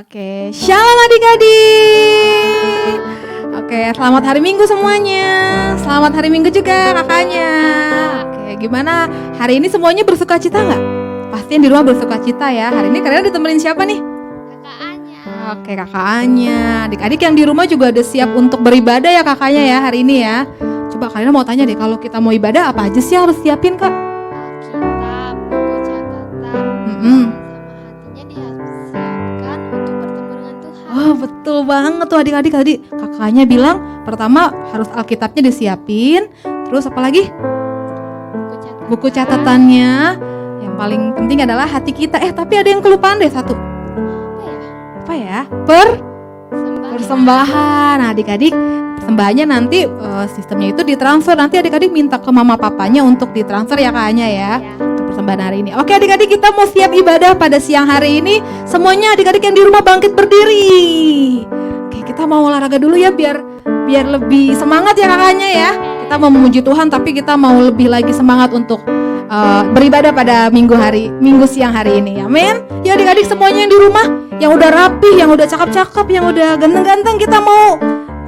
Oke, shalom adik-adik. Oke, selamat hari Minggu semuanya. Selamat hari Minggu juga kakaknya. Oke, gimana hari ini semuanya bersuka cita nggak? Pasti yang di rumah bersuka cita ya. Hari ini kalian ditemenin siapa nih? Kakaknya. Oke, kakaknya. Adik-adik yang di rumah juga udah siap untuk beribadah ya kakaknya ya hari ini ya. Coba kalian mau tanya deh, kalau kita mau ibadah apa aja sih harus siapin kak? Alkitab, buku catatan, Mm-mm. Oh betul banget tuh adik-adik, tadi kakaknya bilang pertama harus Alkitabnya disiapin. Terus apa lagi? Buku catatannya. Yang paling penting adalah hati kita. Tapi ada yang kelupaan deh satu. Apa ya? Persembahan. Nah adik-adik, persembahannya nanti sistemnya itu ditransfer. Nanti adik-adik minta ke mama papanya untuk ditransfer ya kakaknya ya. Persembahan hari ini. Oke adik-adik, kita mau siap ibadah pada siang hari ini. Semuanya adik-adik yang di rumah bangkit berdiri. Oke, kita mau olahraga dulu ya biar lebih semangat ya kakaknya ya. Kita mau memuji Tuhan tapi kita mau lebih lagi semangat untuk beribadah pada minggu siang hari ini. Amin. Ya adik-adik semuanya yang di rumah, yang udah rapi, yang udah cakep-cakep, yang udah ganteng-ganteng, kita mau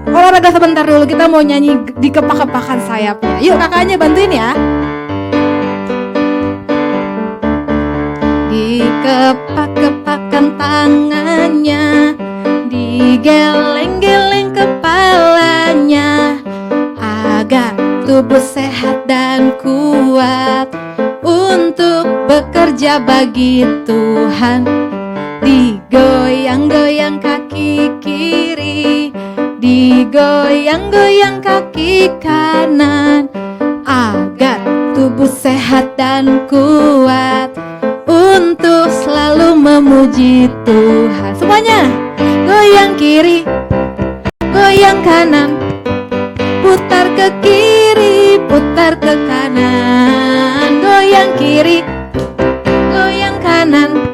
olahraga sebentar dulu. Kita mau nyanyi di kepak-kepakan sayapnya. Yuk kakaknya bantuin ya. Dikepak-kepakan tangannya, digeleng-geleng kepalanya, agar tubuh sehat dan kuat untuk bekerja bagi Tuhan. Digoyang-goyang kaki kiri, digoyang-goyang kaki kanan, agar tubuh sehat dan kuat untuk selalu memuji Tuhan. Semuanya goyang kiri, goyang kanan, putar ke kiri, putar ke kanan. Goyang kiri, goyang kanan,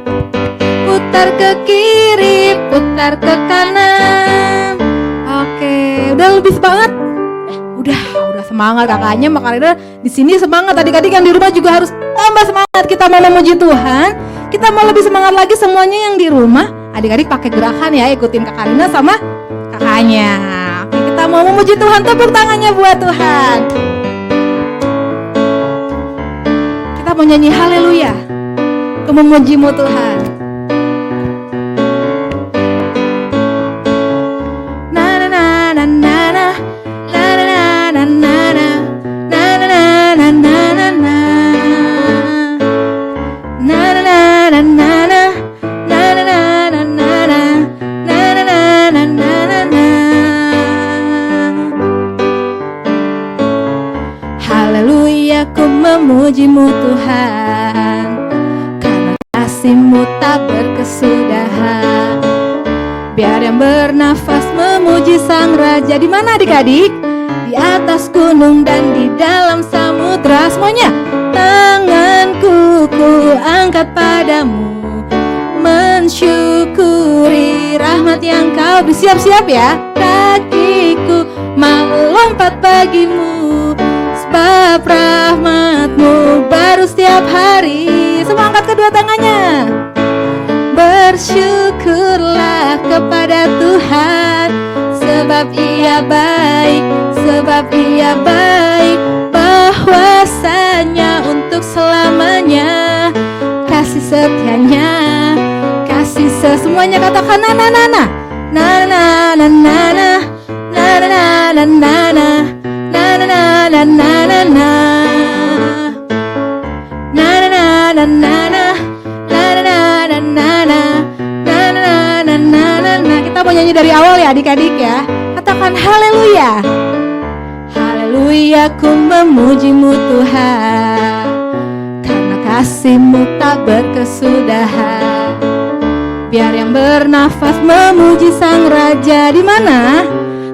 putar ke kiri, putar ke kanan. Oke, udah lebih semangat? Udah semangat kakaknya, makanya di sini semangat. Adik-adik yang di rumah juga harus tambah semangat. Kita mau memuji Tuhan, kita mau lebih semangat lagi semuanya yang di rumah. Adik-adik pakai gerakan ya, ikutin Kak Karina sama kakaknya. Oke, kita mau memuji Tuhan, tepuk tangannya buat Tuhan. Kita mau nyanyi haleluya, ke memujimu Tuhan. Memujimu Tuhan, karena kasih-Mu tak berkesudahan. Biar yang bernafas memuji Sang Raja. Di mana adik-adik? Di atas gunung dan di dalam samudra. Semuanya. Tanganku ku angkat padamu, mensyukuri rahmat yang Kau beri. Siap-siap ya. Kakiku melompat bagimu, sebab rahmat-Mu baru setiap hari. Semua angkat kedua tangannya. Bersyukurlah kepada Tuhan, sebab Ia baik, bahwasanya untuk selamanya kasih setianya, kasih semuanya. Katakan na na na na na na na na na na na na na. Na na na na na na na na na na na na na na na na. Kita mau nyanyi dari awal ya adik-adik ya. Katakan haleluya. Haleluya, ku memujimu Tuhan, karena kasih-Mu tak berkesudahan. Biar yang bernafas memuji Sang Raja. Di mana?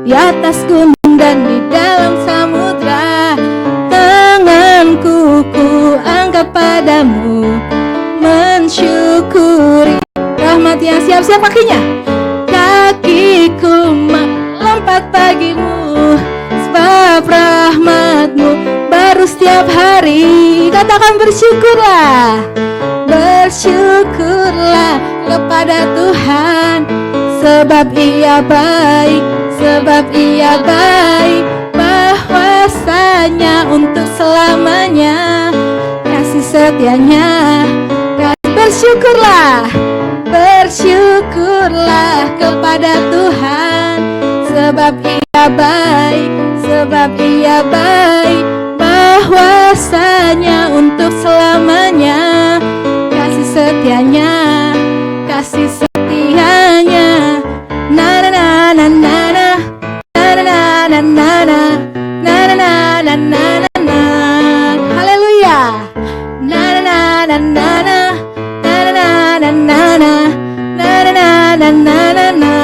Di atas gunung dan di dalam samudra. Tanganku ku angkat padamu, mensyukuri rahmat yang. Siap-siap kakinya. Kakiku melompat bagimu, sebab rahmat-Mu baru setiap hari. Katakan bersyukurlah, bersyukurlah kepada Tuhan, sebab Ia baik, sebab Ia baik, bahwasanya untuk selamanya kasih setianya. Bersyukurlah, bersyukurlah kepada Tuhan, sebab Ia baik, sebab Ia baik, bahwasanya untuk selamanya kasih setianya, kasih setianya. Na na na na na na na na na na na na na na na. Haleluya. Na na na na na na na na na na na na na.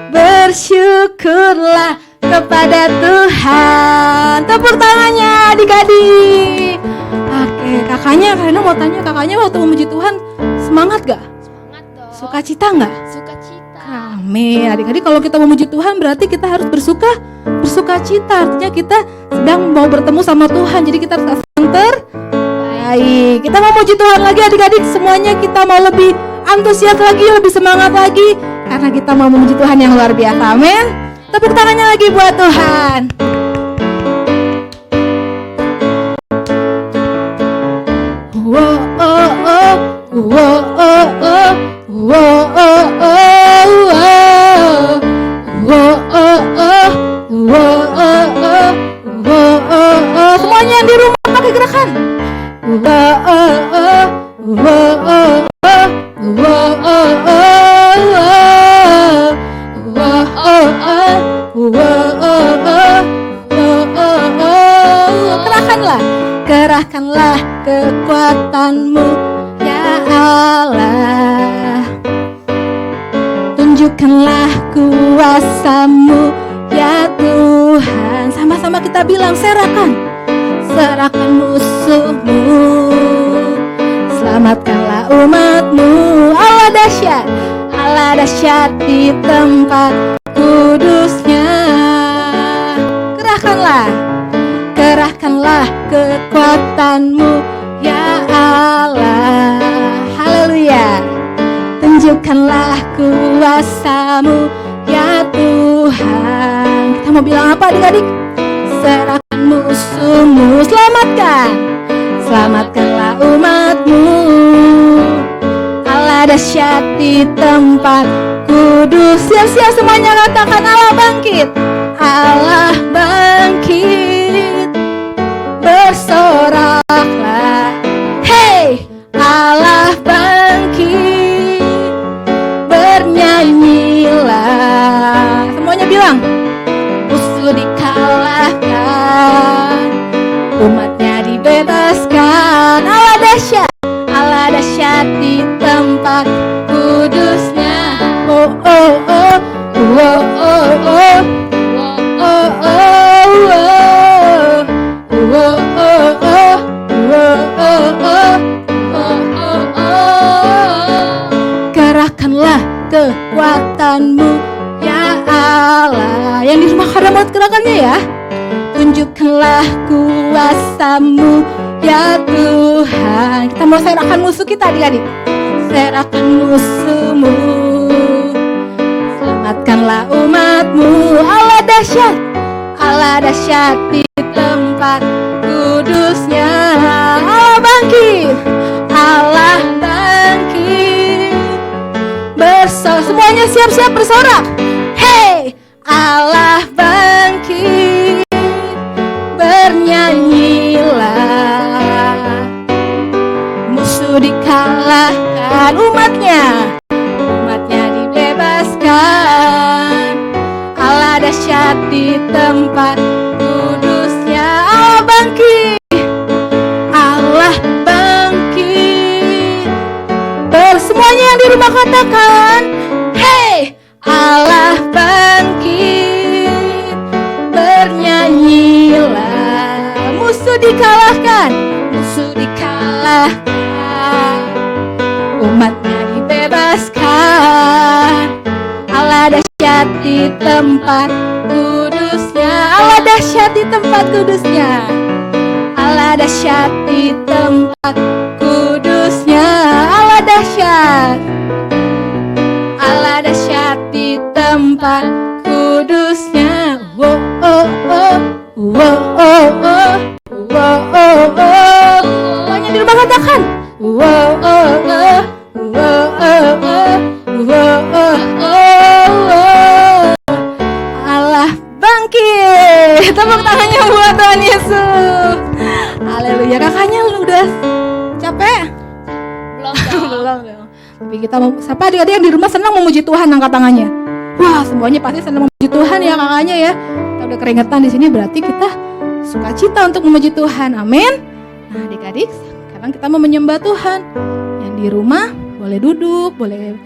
Bersyukurlah kepada Tuhan. Tepuk tangannya adik-adik. Oke, kakaknya karena mau tanya, kakaknya waktu memuji Tuhan semangat gak? Semangat dong. Sukacita gak? Sukacita. Amin. Adik-adik, kalau kita memuji Tuhan berarti kita harus bersukacita. Artinya kita sedang mau bertemu sama Tuhan. Jadi kita harus terbaik. Kita mau memuji Tuhan lagi adik-adik. Semuanya kita mau lebih antusias lagi, lebih semangat lagi, karena kita mau memuji Tuhan yang luar biasa. Amin. Tepuk tangannya lagi buat Tuhan. Wow, oh, oh, wow, oh, oh, wow, oh, oh, wow, wow, oh, oh, wow, oh, oh, wow, oh, oh. Semuanya yang di rumah pakai gerakan. Wow, oh, oh, wow, oh, oh, wow, oh, oh, wow, oh, oh, kerahkanlah kekuatanmu ya Allah, tunjukkanlah kuasamu ya Tuhan. Sama-sama kita bilang, serahkan musuhmu, selamatkanlah umatmu. Allah dahsyat di tempat kudusnya. Kerahkanlah kekuatanmu ya Allah. Haleluya. Tunjukkanlah kuasamu ya Tuhan. Kita mau bilang apa adik-adik? Serahkan musuhmu, selamatkanlah umatmu. Allah dahsyat di tempat kudus. Siap-siap semuanya katakan, Allah bangkit. Allah bangkit, bersoraklah. Hey, Allah bangkit, bernyanyilah. Semuanya bilang, musuh dikalahkan, umatnya dibebaskan. Allah dahsyat di tempat kudusnya. Oh, oh, oh, oh, oh, oh. Kerahkanlah kekuatanmu ya Allah. Yang di rumah kada mau gerakannya ya. Tunjukkanlah kuasamu ya Tuhan. Kita mau serahkan musuh kita adik-adik. Serahkan musuhmu, selamatkanlah umatmu. Allah dahsyat di tempat kudusnya. Allah bangkit, semuanya siap-siap bersorak. Hey, Allah bangkit, bernyanyilah. Musuh dikalahkan, umatnya dibebaskan. Allah dahsyat di tempat kudusnya. Allah bangkit. Semuanya yang di rumah katakan, hey, Allah bangkit, bernyanyilah. Musuh dikalahkan, umatnya dibebaskan. Allah dahsyat di tempat kudusnya. Allah dahsyat di tempat kudusnya. Allah dahsyat di tempat kudusnya. Allah dahsyat. katakan. Wow, oh, oh, wow, oh, oh, wow, oh, oh. Allah bangkit. Tepuk tangannya buat Tuhan Yesus. Haleluya. Kakaknya lu udah capek? Belum dong. Belum. Tapi kita mau, siapa adik-adik yang di rumah senang memuji Tuhan, angkat tangannya. Wah, semuanya pasti senang memuji Tuhan ya kakaknya ya. Kita udah keringetan di sini, berarti kita sukacita untuk memuji Tuhan. Amin. Nah, adik-adik, sekarang kita mau menyembah Tuhan. Yang di rumah boleh duduk, boleh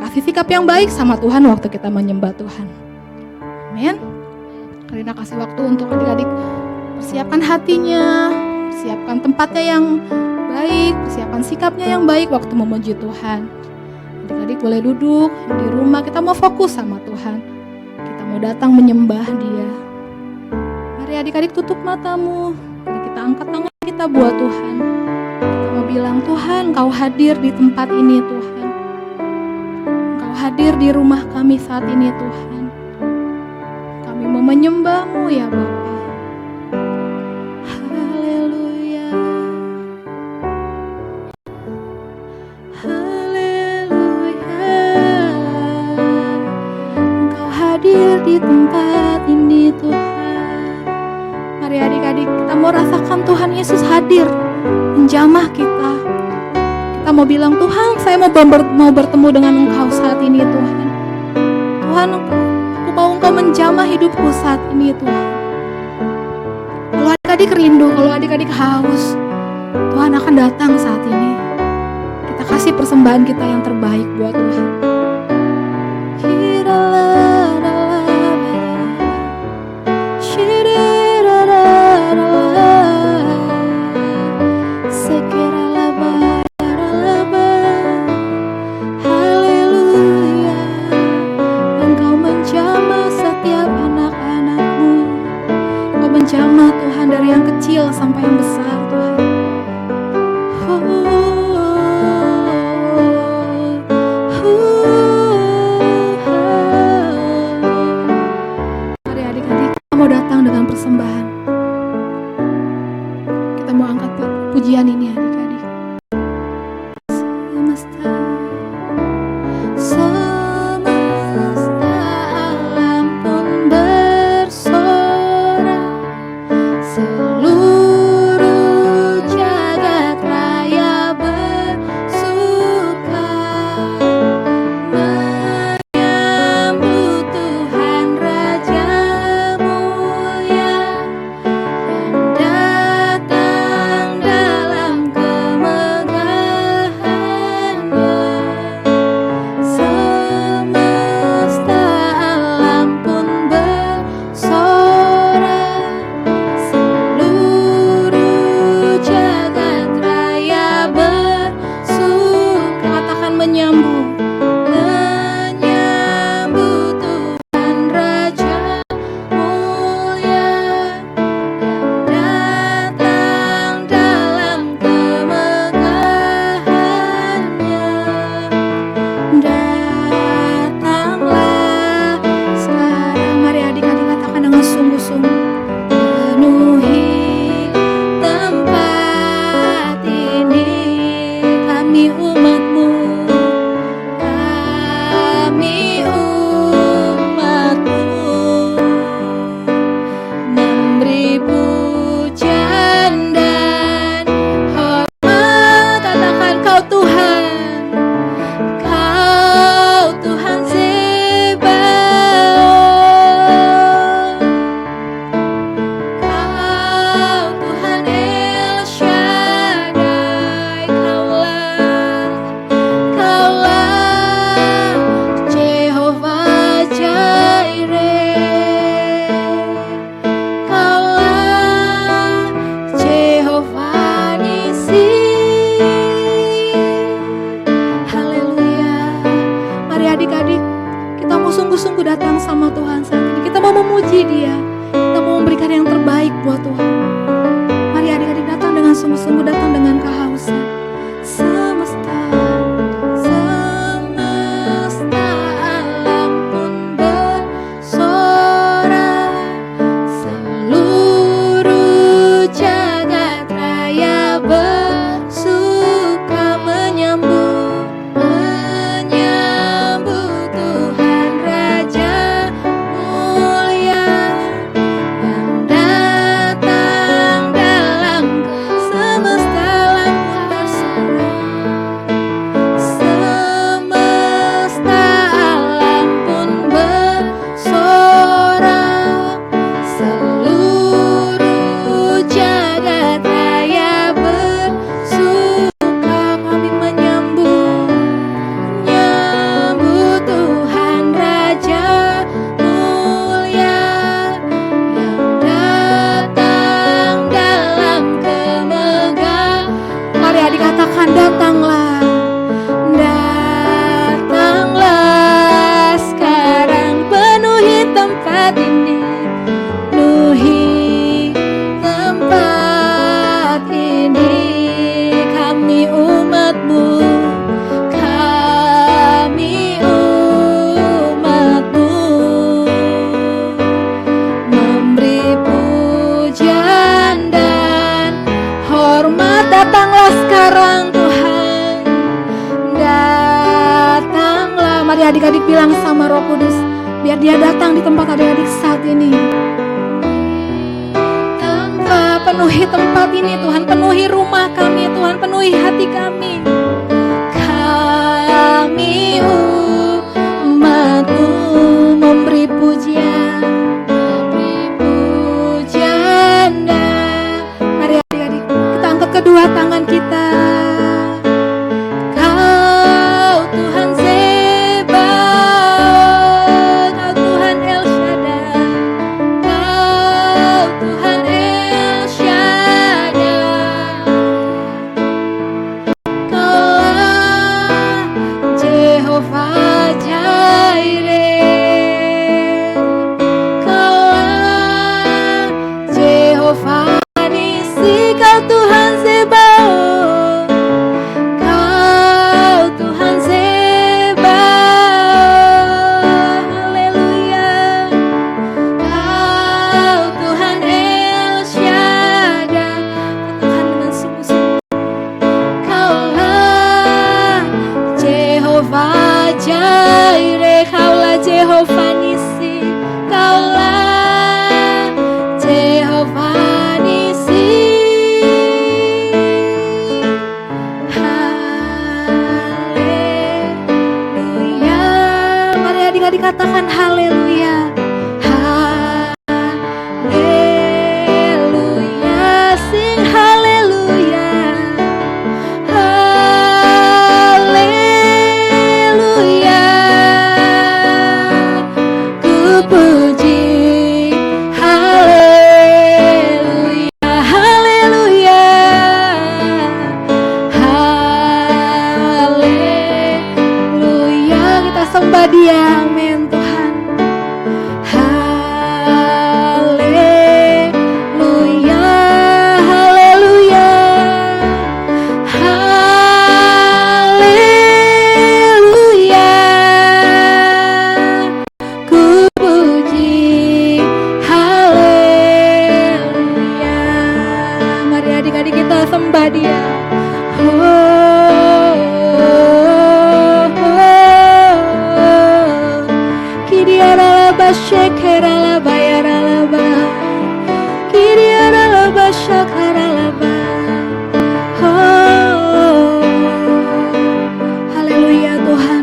kasih sikap yang baik sama Tuhan waktu kita menyembah Tuhan. Amin. Karina kasih waktu untuk adik-adik persiapkan hatinya, persiapkan tempatnya yang baik, persiapkan sikapnya yang baik waktu memuji Tuhan. Adik-adik boleh duduk, di rumah kita mau fokus sama Tuhan. Kita mau datang menyembah Dia. Mari adik-adik tutup matamu. Mari kita angkat tangan kita buat Tuhan. Kita mau bilang, Tuhan, Kau hadir di tempat ini Tuhan. Kau hadir di rumah kami saat ini Tuhan. Kami mau menyembah-Mu ya Bapa. Hadir di tempat ini Tuhan. Mari adik-adik kita mau rasakan Tuhan Yesus hadir menjamah kita. Kita mau bilang, Tuhan, saya mau bertemu dengan Engkau saat ini Tuhan. Tuhan, aku mau Engkau menjamah hidupku saat ini Tuhan. Kalau adik-adik rindu, kalau adik-adik haus, Tuhan akan datang saat ini. Kita kasih persembahan kita yang terbaik buat Tuhan. Jamah Tuhan dari yang kecil sampai yang besar Tuhan. katakan datanglah. Datanglah sekarang, penuhi tempat ini. Penuhi tempat ini. Kami umat-Mu, kami umat-Mu, memberi pujian dan hormat. Datanglah sekarang Tuhan, datanglah. Mari adik-adik bilang sama Roh Kudus, biar Dia datang di tempat adik-adik saat ini. Penuhi tempat ini Tuhan, penuhi rumah kami Tuhan, penuhi hati kami. Kami umat-Mu, memberi pujian, dan mari adik-adik kita angkat kedua tangan kita. Kau Tuhan Zebaoth, Kau Tuhan El Shaddai, Kau Tuhan El Shaddai, Kaulah Jehovah Jireh, Kaulah Jehovah Nisi, Kau Tuhan Zebaoth, Kau Tuhan Zebaoth, haleluya. Kau Tuhan El Shaddai, katakan dengan sungguh-sungguh. Kaulah Jehovah Jireh, Kaulah Jehovah Nisi, Kaulah Jehovah Nisi. Haleluya. Mari adik-adik katakan haleluya. Haleluya. Sing haleluya. Haleluya. Ku puji. Haleluya. Haleluya. Haleluya. Kita sembah Dia, amin Tuhan. Haleluya. Haleluya. Haleluya. Ku puji. Haleluya. Mari adik-adik kita sembah Dia. Kiriaralaba shekeralaba yaralaba, Kiriaralaba shakaralaba. Haleluya Tuhan.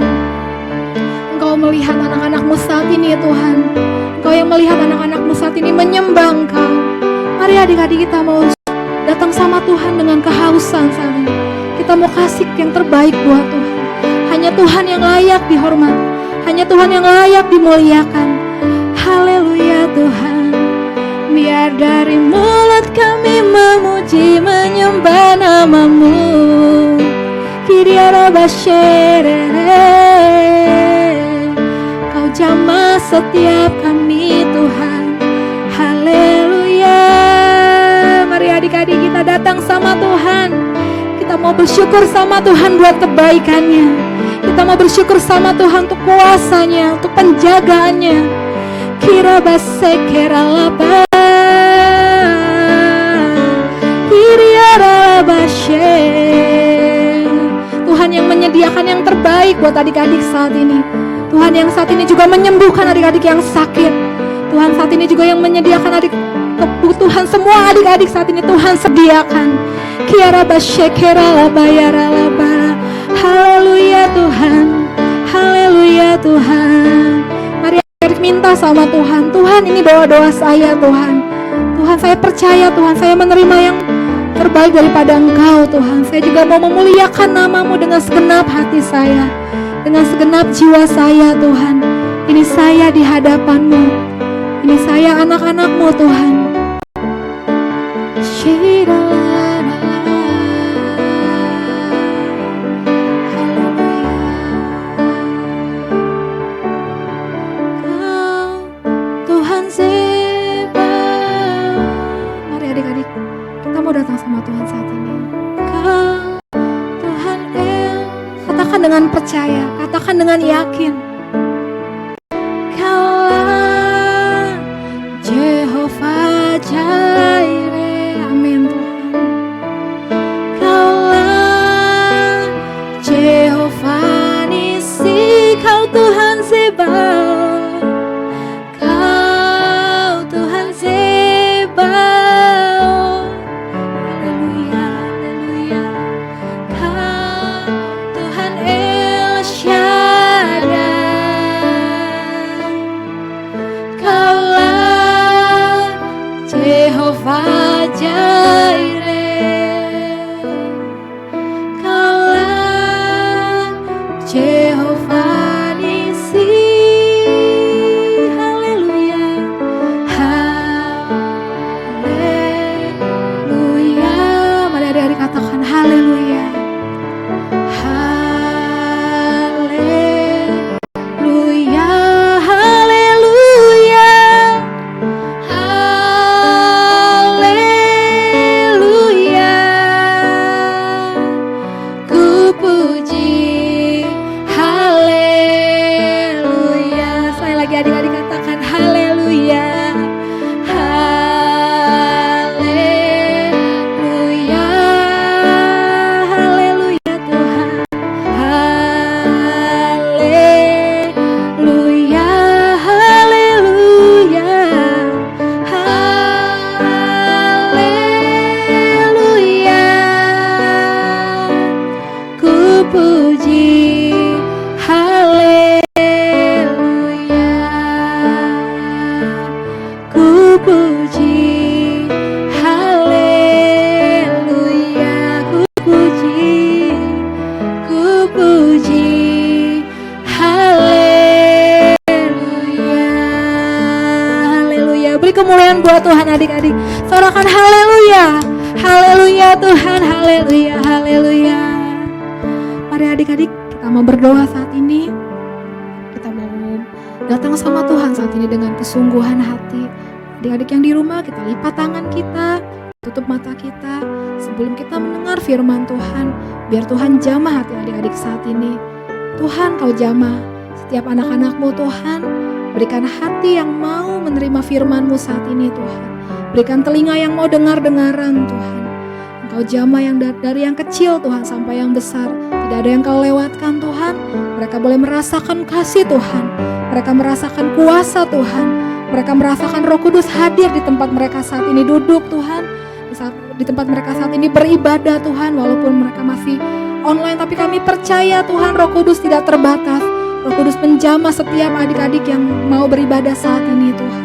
Engkau melihat anak-anak-Mu saat ini Tuhan. Engkau yang melihat anak-anak-Mu saat ini menyembah Engkau. Mari adik-adik kita mau datang sama Tuhan dengan kehausan saat ini. Kita mau kasih yang terbaik buat Tuhan. Hanya Tuhan yang layak dihormat, hanya Tuhan yang layak dimuliakan. Haleluya Tuhan. Biar dari mulut kami memuji menyembah nama-Mu. Kiriarabasherere, Kau jamah setiap kami Tuhan. Haleluya. Mari adik-adik kita datang sama Tuhan. Kita mau bersyukur sama Tuhan buat kebaikannya. Kita mau bersyukur sama Tuhan untuk kuasanya, untuk penjagaannya. Kirabasekeralaba, Kiriarabashe. Tuhan yang menyediakan yang terbaik buat adik-adik saat ini. Tuhan yang saat ini juga menyembuhkan adik-adik yang sakit. Tuhan saat ini juga yang menyediakan kebutuhan semua adik-adik saat ini Tuhan sediakan. Kiarabashekeralaba yaralaba. Haleluya Tuhan. Haleluya Tuhan. Mari adik minta sama Tuhan. Tuhan, ini doa-doa saya Tuhan. Tuhan, saya percaya Tuhan, saya menerima yang terbaik daripada Engkau Tuhan. Saya juga mau memuliakan nama-Mu dengan segenap hati saya, dengan segenap jiwa saya Tuhan. Ini saya di hadapan-Mu. Ini saya anak-anak-Mu Tuhan. dengan percaya, katakan dengan yakin. Kaulah Jehovah Jireh, amin Tuhan. Kaulah Jehovah Nisi, Kau Tuhan Zebaot, Kau Tuhan Zebaot. Haleluya, haleluya. Kau Tuhan El Shaddai, Kaulah Jehovah Jireh, Kaulah Jehovah Nisi. Haleluya, haleluya. Mari adik-adik katakan haleluya. Haleluya, haleluya, haleluya. Ku puji, haleluya. Sekali lagi adik-adik katakan haleluya. Haleluya, haleluya Tuhan. Haleluya, haleluya, haleluya. Ku puji, haleluya. Ku puji, haleluya. Ku puji, haleluya. Haleluya. Beri kemuliaan buat Tuhan adik-adik. Sorakan haleluya. Haleluya Tuhan, haleluya, haleluya. Mari adik-adik kita mau berdoa saat ini. Kita mau datang sama Tuhan saat ini dengan kesungguhan hati. Adik-adik yang di rumah, kita lipat tangan kita, tutup mata kita sebelum kita mendengar firman Tuhan. Biar Tuhan jamah hati adik-adik saat ini. Tuhan, Kau jamah setiap anak-anak-Mu Tuhan. Berikan hati yang mau menerima firman-Mu saat ini Tuhan. Berikan telinga yang mau dengar-dengaran Tuhan. Engkau jamah yang dari yang kecil Tuhan sampai yang besar. Tidak ada yang Kau lewatkan Tuhan. Mereka boleh merasakan kasih Tuhan. Mereka merasakan kuasa Tuhan. Mereka merasakan Roh Kudus hadir di tempat mereka saat ini duduk Tuhan. Di tempat mereka saat ini beribadah Tuhan. Walaupun mereka masih online, tapi kami percaya Tuhan Roh Kudus tidak terbatas. Roh Kudus menjamah setiap adik-adik yang mau beribadah saat ini Tuhan.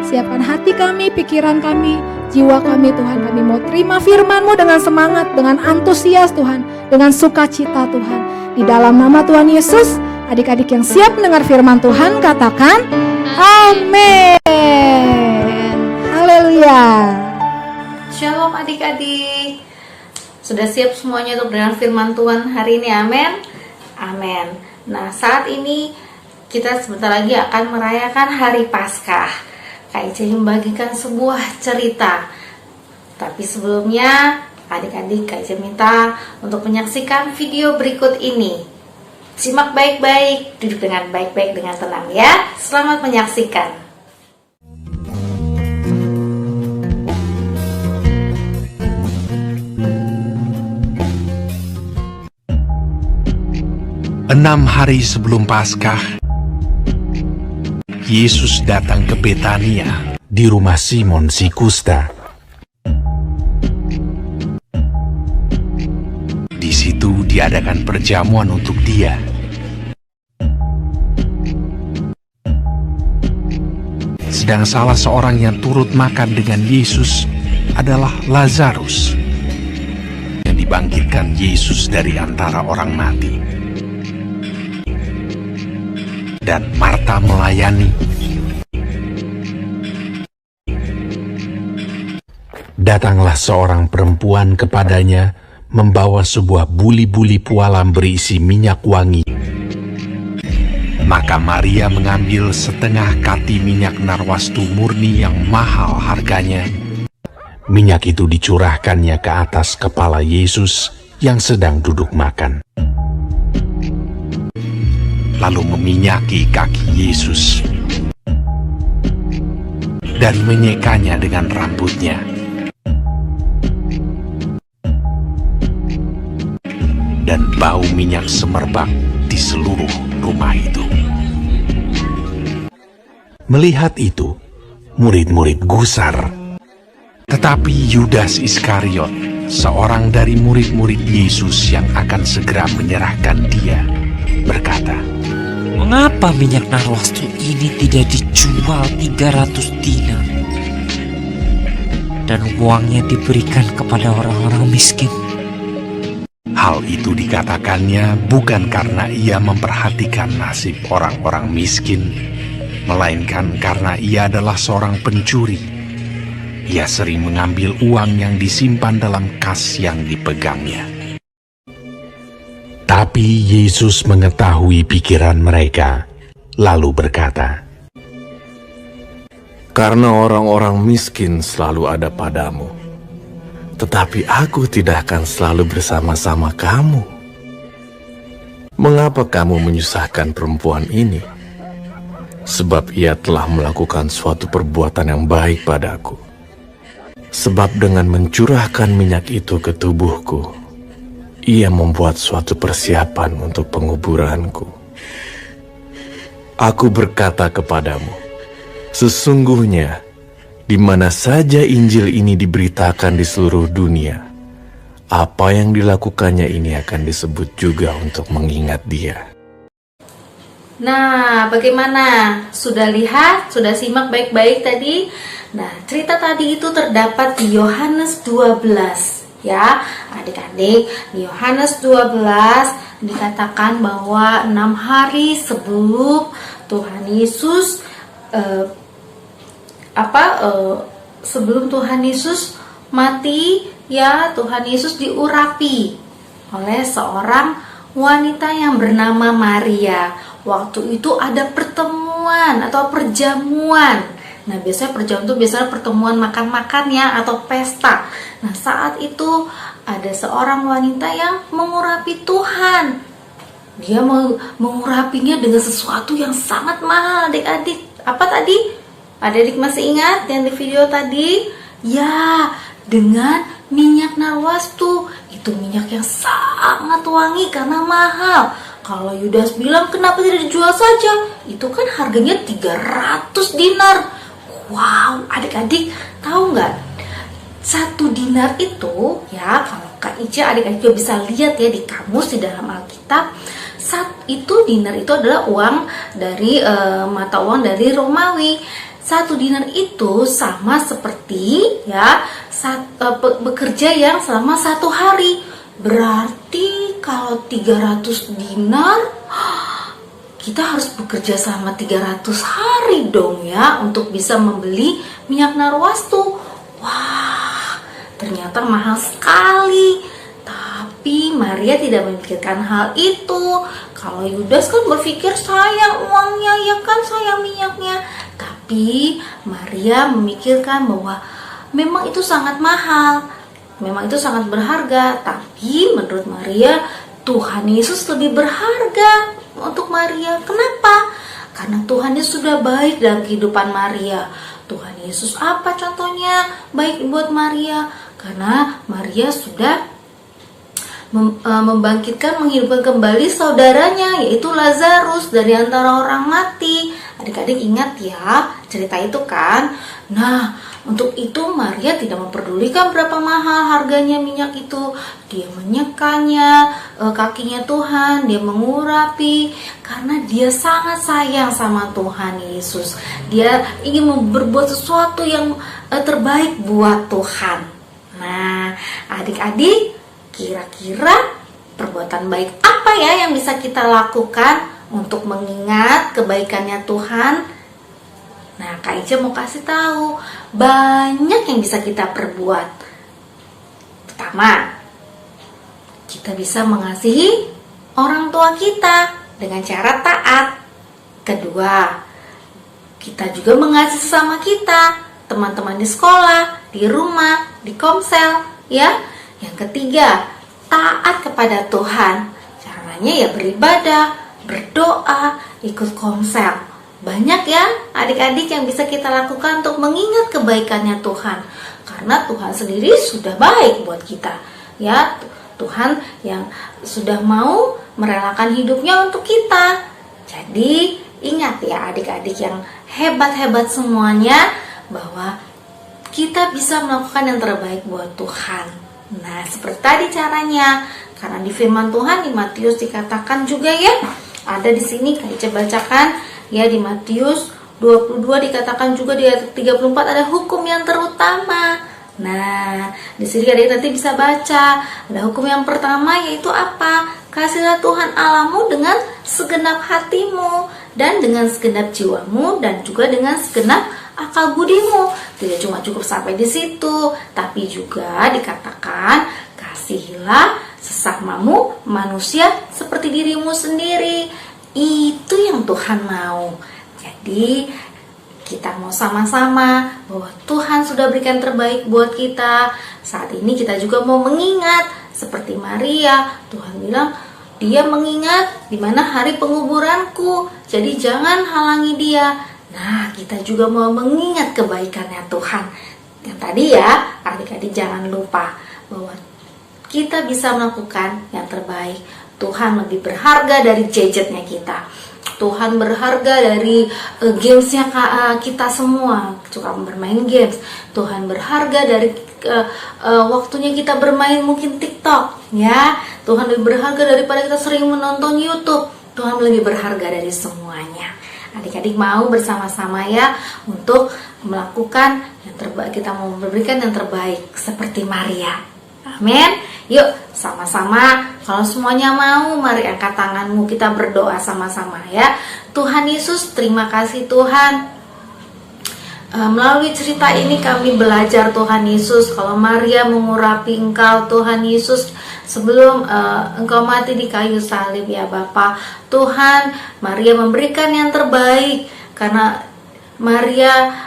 Siapkan hati kami, pikiran kami, jiwa kami Tuhan. Kami mau terima firman-Mu dengan semangat, dengan antusias Tuhan, dengan sukacita Tuhan. Di dalam nama Tuhan Yesus, adik-adik yang siap mendengar firman Tuhan katakan amin. Haleluya. Shalom adik-adik. Sudah siap semuanya untuk mendengar firman Tuhan hari ini, amin. Amin. Nah, saat ini kita sebentar lagi akan merayakan hari Paskah. Kak Ica membagikan sebuah cerita. Tapi sebelumnya, adik-adik Kak Ica minta untuk menyaksikan video berikut ini. Simak baik-baik, duduk dengan baik-baik dengan tenang ya. Selamat menyaksikan. Enam hari sebelum Paskah, Yesus datang ke Betania di rumah Simon si Kusta. Di situ diadakan perjamuan untuk dia. Sedang salah seorang yang turut makan dengan Yesus adalah Lazarus, yang dibangkitkan Yesus dari antara orang mati. Dan Marta melayani. Datanglah seorang perempuan kepadanya, membawa sebuah buli-buli pualam berisi minyak wangi. Maka Maria mengambil setengah kati minyak narwastu murni yang mahal harganya. Minyak itu dicurahkannya ke atas kepala Yesus yang sedang duduk makan. lalu meminyaki kaki Yesus dan menyekanya dengan rambutnya. Dan bau minyak semerbak di seluruh rumah itu. Melihat itu, murid-murid gusar. Tetapi Yudas Iskariot, seorang dari murid-murid Yesus yang akan segera menyerahkan dia, berkata, "Mengapa minyak narwastu ini tidak dijual 300 dinar dan uangnya diberikan kepada orang-orang miskin?" Hal itu dikatakannya bukan karena ia memperhatikan nasib orang-orang miskin, melainkan karena ia adalah seorang pencuri. Ia sering mengambil uang yang disimpan dalam kas yang dipegangnya. Tapi Yesus mengetahui pikiran mereka, lalu berkata, "Karena orang-orang miskin selalu ada padamu, tetapi aku tidak akan selalu bersama-sama kamu. Mengapa kamu menyusahkan perempuan ini? Sebab ia telah melakukan suatu perbuatan yang baik padaku. Sebab dengan mencurahkan minyak itu ke tubuhku, ia membuat suatu persiapan untuk penguburanku. Aku berkata kepadamu, sesungguhnya di mana saja Injil ini diberitakan di seluruh dunia, apa yang dilakukannya ini akan disebut juga untuk mengingat dia." Nah, bagaimana? Sudah lihat? Sudah simak baik-baik tadi? Nah, cerita tadi itu terdapat di Yohanes 12. Ya, adik-adik, di Yohanes 12 dikatakan bahwa 6 hari sebelum Tuhan Yesus sebelum Tuhan Yesus mati, ya, Tuhan Yesus diurapi oleh seorang wanita yang bernama Maria. Waktu itu ada pertemuan atau perjamuan. Nah, biasanya perjamuan itu biasanya pertemuan makan-makan ya, atau pesta. Nah, saat itu ada seorang wanita yang mengurapi Tuhan. Dia mengurapinya dengan sesuatu yang sangat mahal, adik-adik. Apa tadi? Adik-adik masih ingat yang di video tadi? Ya, dengan minyak narwastu. Itu minyak yang sangat wangi karena mahal. Kalau Yudas bilang kenapa tidak dijual saja? Itu kan harganya 300 dinar. Wow, adik-adik tahu nggak? 1 dinar itu, ya, kalau Kak Ica adik-adik juga bisa lihat ya di kamus di dalam Alkitab. Dinar itu adalah uang dari mata uang dari Romawi. 1 dinar itu sama seperti ya bekerja yang selama 1 hari. Berarti kalau 300 dinar kita harus bekerja selama 300 hari dong ya untuk bisa membeli minyak narwastu. Wah, ternyata mahal sekali. Tapi Maria tidak memikirkan hal itu. Kalau Yudas kan berpikir sayang uangnya, ya kan, sayang minyaknya. Tapi Maria memikirkan bahwa memang itu sangat mahal, memang itu sangat berharga. Tapi menurut Maria, Tuhan Yesus lebih berharga untuk Maria. Kenapa? Karena Tuhan Yesus sudah baik dalam kehidupan Maria. Tuhan Yesus apa contohnya baik buat Maria? Karena Maria sudah membangkitkan, menghidupkan kembali saudaranya, yaitu Lazarus dari antara orang mati. Adik-adik ingat ya cerita itu kan? Nah, untuk itu Maria tidak memperdulikan berapa mahal harganya minyak itu. Dia menyekanya kakinya Tuhan, dia mengurapi karena dia sangat sayang sama Tuhan Yesus. Dia ingin berbuat sesuatu yang terbaik buat Tuhan. Nah, adik-adik, kira-kira perbuatan baik apa ya yang bisa kita lakukan untuk mengingat kebaikannya Tuhan? Nah, Kak Ica mau kasih tahu, banyak yang bisa kita perbuat. Pertama, kita bisa mengasihi orang tua kita dengan cara taat. Kedua, kita juga mengasihi sesama kita, teman-teman di sekolah, di rumah, di komsel, ya. Yang ketiga, taat kepada Tuhan. Caranya ya beribadah, berdoa, ikut komsel. Banyak ya adik-adik yang bisa kita lakukan untuk mengingat kebaikannya Tuhan. Karena Tuhan sendiri sudah baik buat kita. Ya, Tuhan yang sudah mau merelakan hidupnya untuk kita. Jadi ingat ya adik-adik yang hebat-hebat semuanya, bahwa kita bisa melakukan yang terbaik buat Tuhan. Nah, seperti tadi caranya. Karena di firman Tuhan di Matius dikatakan juga ya, ada di sini Kak bacakan ya, di Matius 22 dikatakan juga di ayat 34 ada hukum yang terutama. Nah, di sini adik nanti bisa baca. Ada hukum yang pertama yaitu apa? Kasihilah Tuhan Allahmu dengan segenap hatimu dan dengan segenap jiwamu dan juga dengan segenap akal budimu. Tidak cuma cukup sampai di situ, tapi juga dikatakan kasihilah sesamamu manusia seperti dirimu sendiri. Itu yang Tuhan mau. Jadi kita mau sama-sama bahwa Tuhan sudah berikan terbaik buat kita. Saat ini kita juga mau mengingat seperti Maria. Tuhan bilang dia mengingat di mana hari penguburanku. Jadi jangan halangi dia. Nah, kita juga mau mengingat kebaikannya Tuhan. Yang tadi ya, adik-adik jangan lupa bahwa kita bisa melakukan yang terbaik. Tuhan lebih berharga dari gadgetnya kita. Tuhan berharga dari gamesnya kita semua, suka bermain games. Tuhan berharga dari waktunya kita bermain mungkin TikTok, ya. Tuhan lebih berharga daripada kita sering menonton YouTube. Tuhan lebih berharga dari semuanya. Adik-adik mau bersama-sama ya untuk melakukan yang terbaik. Kita mau memberikan yang terbaik seperti Maria. Amin. Yuk sama-sama, kalau semuanya mau, mari angkat tanganmu, kita berdoa sama-sama ya. Tuhan Yesus, terima kasih Tuhan. Melalui cerita ini kami belajar Tuhan Yesus, kalau Maria mengurapi Engkau Tuhan Yesus sebelum Engkau mati di kayu salib ya Bapa. Tuhan, Maria memberikan yang terbaik karena Maria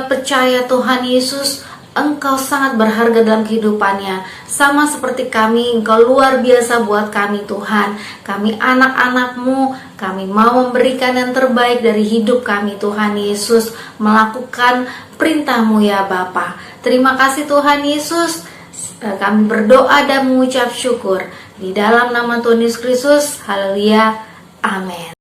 percaya Tuhan Yesus, Engkau sangat berharga dalam kehidupannya. Sama seperti kami, Engkau luar biasa buat kami Tuhan. Kami anak-anak-Mu, kami mau memberikan yang terbaik dari hidup kami Tuhan Yesus, melakukan perintah-Mu ya Bapa. Terima kasih Tuhan Yesus. Kami berdoa dan mengucap syukur di dalam nama Tuhan Yesus Kristus. Haleluya. Amin.